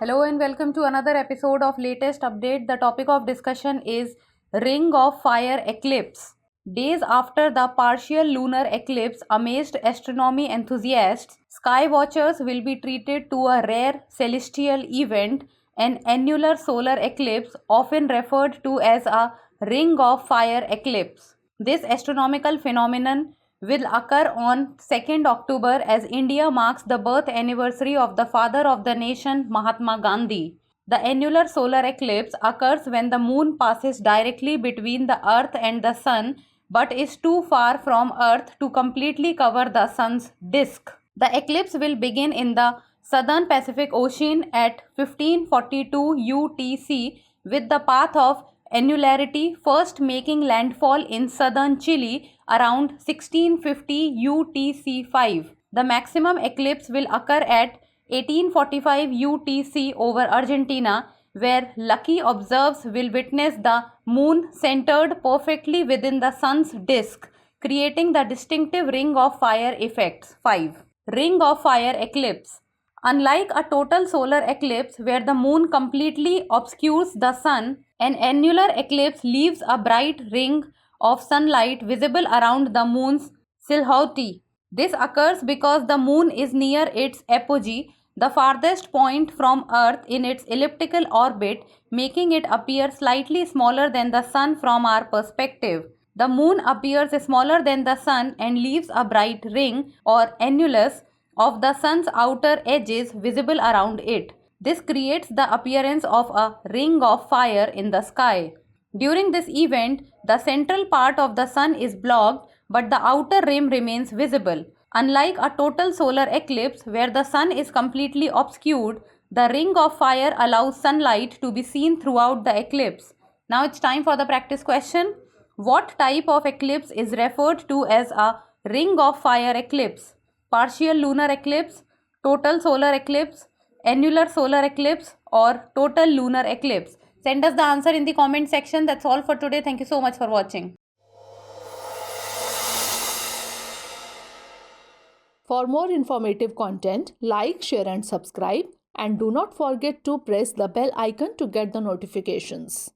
Hello and welcome to another episode of latest update. The topic of discussion is Ring of Fire eclipse. Days after the partial lunar eclipse amazed astronomy enthusiasts, sky watchers will be treated to a rare celestial event, an annular solar eclipse often referred to as a Ring of Fire eclipse. This astronomical phenomenon will occur on 2nd October as India marks the birth anniversary of the father of the nation, Mahatma Gandhi. The annular solar eclipse occurs when the moon passes directly between the earth and the sun but is too far from earth to completely cover the sun's disk. The eclipse will begin in the southern Pacific Ocean at 1542 UTC with the path of annularity first making landfall in southern Chile around 1650 UTC5. The maximum eclipse will occur at 1845 UTC over Argentina, where lucky observers will witness the moon centered perfectly within the sun's disk, creating the distinctive ring of fire effects. 5. Ring of fire eclipse. Unlike a total solar eclipse where the moon completely obscures the sun, an annular eclipse leaves a bright ring of sunlight visible around the moon's silhouette. This occurs because the moon is near its apogee, the farthest point from Earth in its elliptical orbit, making it appear slightly smaller than the sun from our perspective. The moon appears smaller than the sun and leaves a bright ring or annulus of the sun's outer edges visible around it. This creates the appearance of a ring of fire in the sky. During this event, the central part of the sun is blocked, but the outer rim remains visible. Unlike a total solar eclipse where the sun is completely obscured, the ring of fire allows sunlight to be seen throughout the eclipse. Now it's time for the practice question. What type of eclipse is referred to as a ring of fire eclipse? Partial lunar eclipse, total solar eclipse, annular solar eclipse, or total lunar eclipse? Send us the answer in the comment section. That's all for today. Thank you so much for watching. For more informative content, like, share and subscribe, and do not forget to press the bell icon to get the notifications.